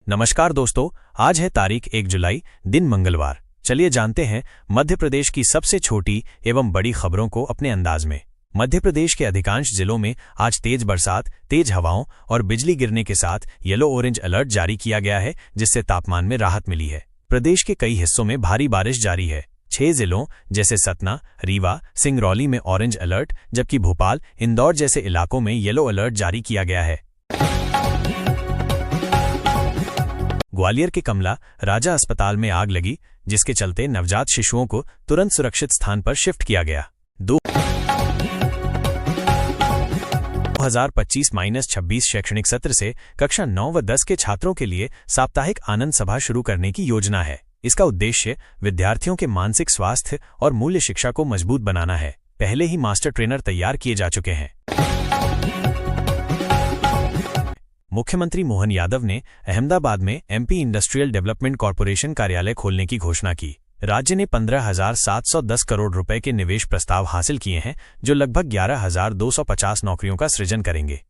नमस्कार दोस्तों, आज है तारीख 1 जुलाई, दिन मंगलवार। चलिए जानते हैं मध्य प्रदेश की सबसे छोटी एवं बड़ी खबरों को अपने अंदाज में। मध्य प्रदेश के अधिकांश जिलों में आज तेज बरसात, तेज हवाओं और बिजली गिरने के साथ येलो ऑरेंज अलर्ट जारी किया गया है, जिससे तापमान में राहत मिली है। प्रदेश के कई हिस्सों में भारी बारिश जारी है। 6 जिलों जैसे सतना, रीवा, सिंगरौली में ऑरेंज अलर्ट, जबकि भोपाल, इंदौर जैसे इलाकों में येलो अलर्ट जारी किया गया है। ग्वालियर के कमला राजा अस्पताल में आग लगी, जिसके चलते नवजात शिशुओं को तुरंत सुरक्षित स्थान पर शिफ्ट किया गया। 2025-26 शैक्षणिक सत्र से कक्षा 9 व 10 के छात्रों के लिए साप्ताहिक आनंद सभा शुरू करने की योजना है। इसका उद्देश्य विद्यार्थियों के मानसिक स्वास्थ्य और मूल्य शिक्षा को मजबूत बनाना है। पहले ही मास्टर ट्रेनर तैयार किए जा चुके हैं। मुख्यमंत्री मोहन यादव ने अहमदाबाद में एमपी इंडस्ट्रियल डेवलपमेंट कॉर्पोरेशन कार्यालय खोलने की घोषणा की। राज्य ने 15,710 करोड़ रुपए के निवेश प्रस्ताव हासिल किए हैं, जो लगभग 11,250 नौकरियों का सृजन करेंगे।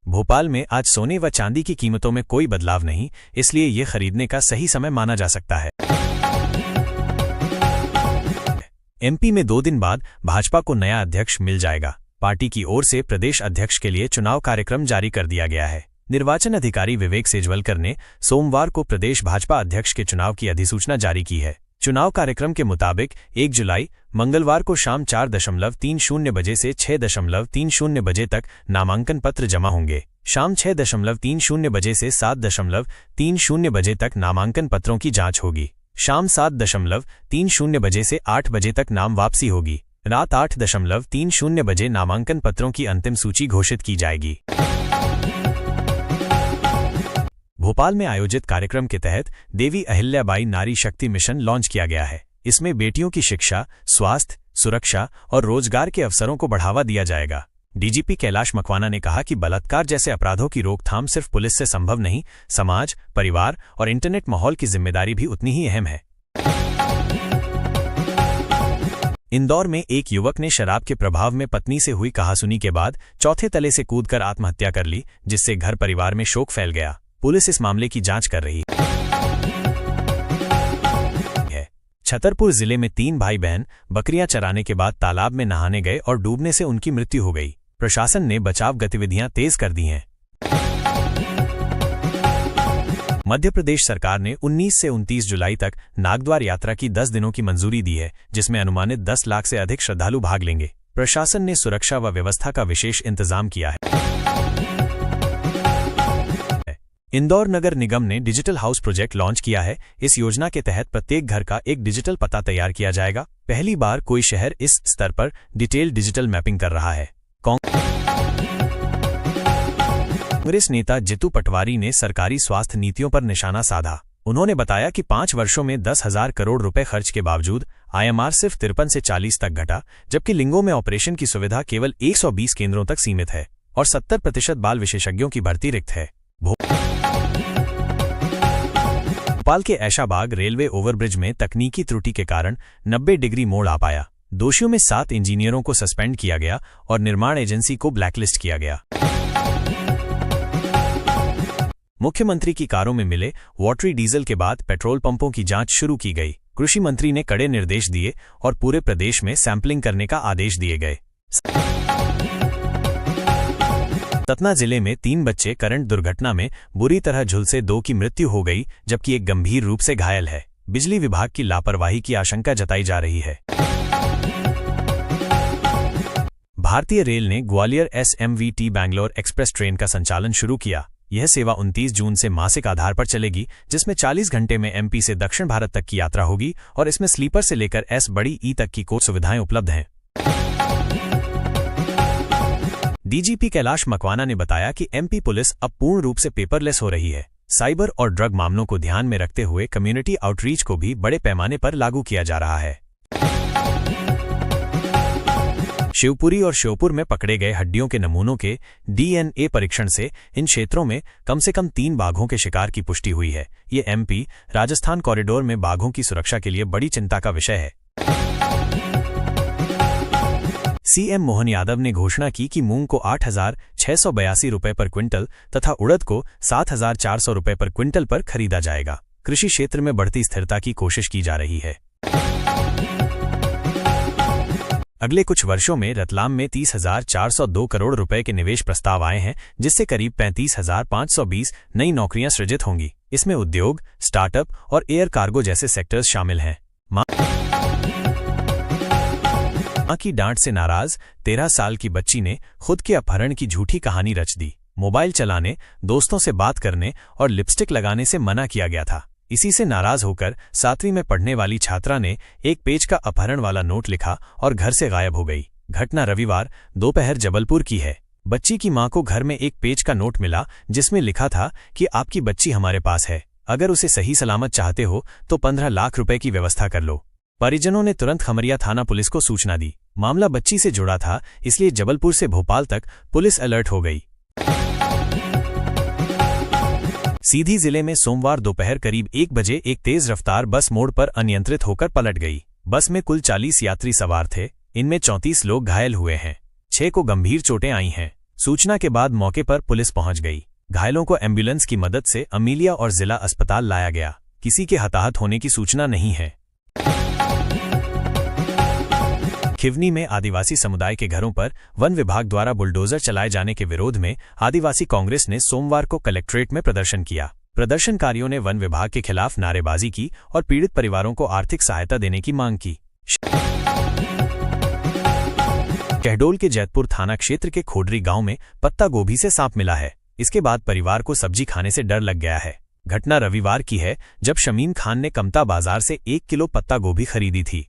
भोपाल में आज सोने व चांदी की कीमतों में कोई बदलाव नहीं, इसलिए ये खरीदने का सही समय माना जा सकता है। एमपी में 2 दिन बाद भाजपा को नया अध्यक्ष मिल जाएगा। पार्टी की ओर से प्रदेश अध्यक्ष के लिए चुनाव कार्यक्रम जारी कर दिया गया है। निर्वाचन अधिकारी विवेक सेजवलकर ने सोमवार को प्रदेश भाजपा अध्यक्ष के चुनाव की अधिसूचना जारी की है। चुनाव कार्यक्रम के मुताबिक 1 जुलाई मंगलवार को शाम 4:30 बजे से 6:30 बजे तक नामांकन पत्र जमा होंगे। शाम 6:30 बजे से 7:30 बजे तक नामांकन पत्रों की जांच होगी। शाम 7:30 बजे से 8 बजे तक नाम वापसी होगी। रात 8:30 बजे नामांकन पत्रों की अंतिम सूची घोषित की जाएगी। भोपाल में आयोजित कार्यक्रम के तहत देवी अहिल्याबाई नारी शक्ति मिशन लॉन्च किया गया है। इसमें बेटियों की शिक्षा, स्वास्थ्य, सुरक्षा और रोजगार के अवसरों को बढ़ावा दिया जाएगा। डीजीपी कैलाश मकवाना ने कहा कि बलात्कार जैसे अपराधों की रोकथाम सिर्फ पुलिस से संभव नहीं, समाज, परिवार और इंटरनेट माहौल की जिम्मेदारी भी उतनी ही अहम है। इंदौर में एक युवक ने शराब के प्रभाव में पत्नी से हुई कहासुनी के बाद चौथे तले से कूदकर आत्महत्या कर ली, जिससे घर परिवार में शोक फैल गया। पुलिस इस मामले की जांच कर रही है। छतरपुर जिले में 3 भाई बहन बकरियां चराने के बाद तालाब में नहाने गए और डूबने से उनकी मृत्यु हो गई। प्रशासन ने बचाव गतिविधियां तेज कर दी हैं। मध्य प्रदेश सरकार ने 19 से 29 जुलाई तक नागद्वार यात्रा की 10 दिनों की मंजूरी दी है, जिसमें अनुमानित 10 लाख से अधिक श्रद्धालु भाग लेंगे। प्रशासन ने सुरक्षा व व्यवस्था का विशेष इंतजाम किया है। इंदौर नगर निगम ने डिजिटल हाउस प्रोजेक्ट लॉन्च किया है। इस योजना के तहत प्रत्येक घर का एक डिजिटल पता तैयार किया जाएगा। पहली बार कोई शहर इस स्तर पर डिटेल डिजिटल मैपिंग कर रहा है। कांग्रेस नेता जितू पटवारी ने सरकारी स्वास्थ्य नीतियों पर निशाना साधा। उन्होंने बताया कि 5 वर्षों में 10,000 करोड़ रुपए खर्च के बावजूद IMR सिर्फ 53 से 40 तक घटा, जबकि लिंगों में ऑपरेशन की सुविधा केवल 120 केंद्रों तक सीमित है और 70% बाल विशेषज्ञों की भर्ती रिक्त है। भोपाल के ऐशाबाग रेलवे ओवरब्रिज में तकनीकी त्रुटि के कारण 90 डिग्री मोड़ आ पाया। दोषियों में 7 इंजीनियरों को सस्पेंड किया गया और निर्माण एजेंसी को ब्लैकलिस्ट किया गया। मुख्यमंत्री की कारों में मिले वाटरी डीजल के बाद पेट्रोल पंपों की जांच शुरू की गई। कृषि मंत्री ने कड़े निर्देश दिए और पूरे प्रदेश में सैंपलिंग करने का आदेश दिए गए। सतना जिले में 3 बच्चे करंट दुर्घटना में बुरी तरह झुलसे 2 की मृत्यु हो गई, जबकि एक गंभीर रूप से घायल है। बिजली विभाग की लापरवाही की आशंका जताई जा रही है। भारतीय रेल ने Gwalior SMVT Bangalore express train का संचालन शुरू किया। यह सेवा 29 जून से मासिक आधार पर चलेगी, जिसमें 40 घंटे में MP से दक्षिण भारत तक की यात्रा होगी और इसमें स्लीपर से लेकर S बड़ी E तक की कोच सुविधाएं उपलब्ध हैं। डीजीपी कैलाश मकवाना ने बताया कि MP पुलिस अब पूर्ण रूप से पेपरलेस हो रही है। साइबर और ड्रग मामलों को ध्यान में रखते हुए कम्युनिटी आउटरीच को भी बड़े पैमाने पर लागू किया जा रहा है। शिवपुरी और श्योपुर में पकड़े गए हड्डियों के नमूनों के DNA परीक्षण से इन क्षेत्रों में कम से कम 3 बाघों के शिकार की पुष्टि हुई है। ये MP राजस्थान कॉरिडोर में बाघों की सुरक्षा के लिए बड़ी चिंता का विषय है। सीएम मोहन यादव ने घोषणा की कि मूंग को 8,682 रुपये पर क्विंटल तथा उड़द को 7,400 रुपये पर क्विंटल पर खरीदा जाएगा। कृषि क्षेत्र में बढ़ती स्थिरता की कोशिश की जा रही है। अगले कुछ वर्षों में रतलाम में 30,402 करोड़ रुपए के निवेश प्रस्ताव आए हैं, जिससे करीब 35,520 नई नौकरियां सृजित होंगी। इसमें उद्योग, स्टार्टअप और एयर कार्गो जैसे सेक्टर्स शामिल हैं। मां की डांट से नाराज 13 साल की बच्ची ने खुद के अपहरण की झूठी कहानी रच दी। मोबाइल चलाने, दोस्तों से बात करने और लिपस्टिक लगाने से मना किया गया था। इसी से नाराज होकर 7वीं में पढ़ने वाली छात्रा ने एक पेज का अपहरण वाला नोट लिखा और घर से गायब हो गई। घटना रविवार दोपहर जबलपुर की है। बच्ची की मां को घर में एक पेज का नोट मिला जिसमें लिखा था कि आपकी बच्ची हमारे पास है, अगर उसे सही सलामत चाहते हो तो 15 लाख रुपए की व्यवस्था कर लो। परिजनों ने तुरंत खमरिया थाना पुलिस को सूचना दी। मामला बच्ची से जुड़ा था, इसलिए जबलपुर से भोपाल तक पुलिस अलर्ट हो गई। सीधी जिले में सोमवार दोपहर करीब 1 बजे एक तेज रफ्तार बस मोड़ पर अनियंत्रित होकर पलट गई। बस में कुल 40 यात्री सवार थे। इनमें 34 लोग घायल हुए हैं। 6 को गंभीर चोटें आई हैं। सूचना के बाद मौके पर पुलिस पहुंच गई। घायलों को एम्बुलेंस की मदद से अमीलिया और जिला अस्पताल लाया गया। किसी के हताहत होने की सूचना नहीं है। खिवनी में आदिवासी समुदाय के घरों पर वन विभाग द्वारा बुलडोजर चलाए जाने के विरोध में आदिवासी कांग्रेस ने सोमवार को कलेक्ट्रेट में प्रदर्शन किया। प्रदर्शनकारियों ने वन विभाग के खिलाफ नारेबाजी की और पीड़ित परिवारों को आर्थिक सहायता देने की मांग की। शहडोल के जैतपुर थाना क्षेत्र के खोडरी गांव में पत्ता गोभी से सांप मिला है। इसके बाद परिवार को सब्जी खाने से डर लग गया है। घटना रविवार की है, जब शमीम खान ने कमता बाजार से 1 किलो पत्ता गोभी खरीदी थी।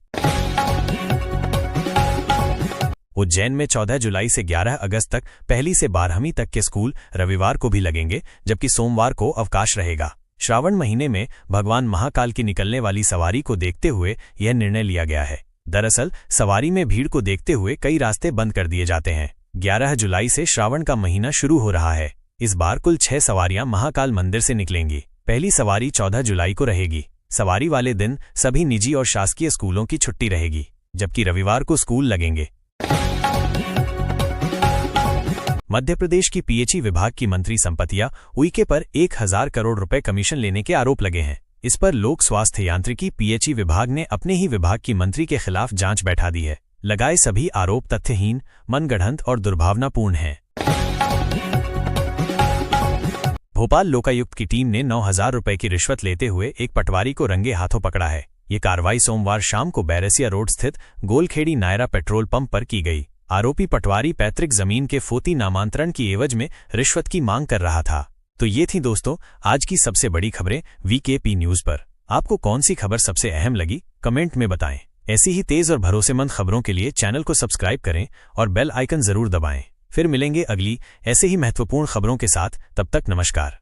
उज्जैन में 14 जुलाई से 11 अगस्त तक 1ली से 12वीं तक के स्कूल रविवार को भी लगेंगे, जबकि सोमवार को अवकाश रहेगा। श्रावण महीने में भगवान महाकाल की निकलने वाली सवारी को देखते हुए यह निर्णय लिया गया है। दरअसल सवारी में भीड़ को देखते हुए कई रास्ते बंद कर दिए जाते हैं। 11 जुलाई से श्रावण का महीना शुरू हो रहा है। इस बार कुल 6 सवारियां महाकाल मंदिर से निकलेंगी। पहली सवारी 14 जुलाई को रहेगी। सवारी वाले दिन सभी निजी और शासकीय स्कूलों की छुट्टी रहेगी, जबकि रविवार को स्कूल लगेंगे। मध्य प्रदेश की पीएचई विभाग की मंत्री संपतिया उइके पर 1000 करोड़ रुपए कमीशन लेने के आरोप लगे हैं। इस पर लोक स्वास्थ्य यांत्रिकी पीएचई विभाग ने अपने ही विभाग की मंत्री के खिलाफ जांच बैठा दी है। लगाए सभी आरोप तथ्यहीन, मनगढ़ंत और दुर्भावनापूर्ण हैं। भोपाल लोकायुक्त की टीम ने 9,000 रुपए की रिश्वत लेते हुए एक पटवारी को रंगे हाथों पकड़ा है। ये कार्रवाई सोमवार शाम को बैरसिया रोड स्थित गोलखेड़ी नायरा पेट्रोल पंप पर की गई। आरोपी पटवारी पैतृक जमीन के फोती नामांतरण की एवज में रिश्वत की मांग कर रहा था। तो ये थी दोस्तों आज की सबसे बड़ी खबरें वीकेपी न्यूज पर। आपको कौन सी खबर सबसे अहम लगी, कमेंट में बताएं। ऐसी ही तेज और भरोसेमंद खबरों के लिए चैनल को सब्सक्राइब करें और बेल आइकन जरूर दबाएं। फिर मिलेंगे अगली ऐसे ही महत्वपूर्ण खबरों के साथ। तब तक नमस्कार।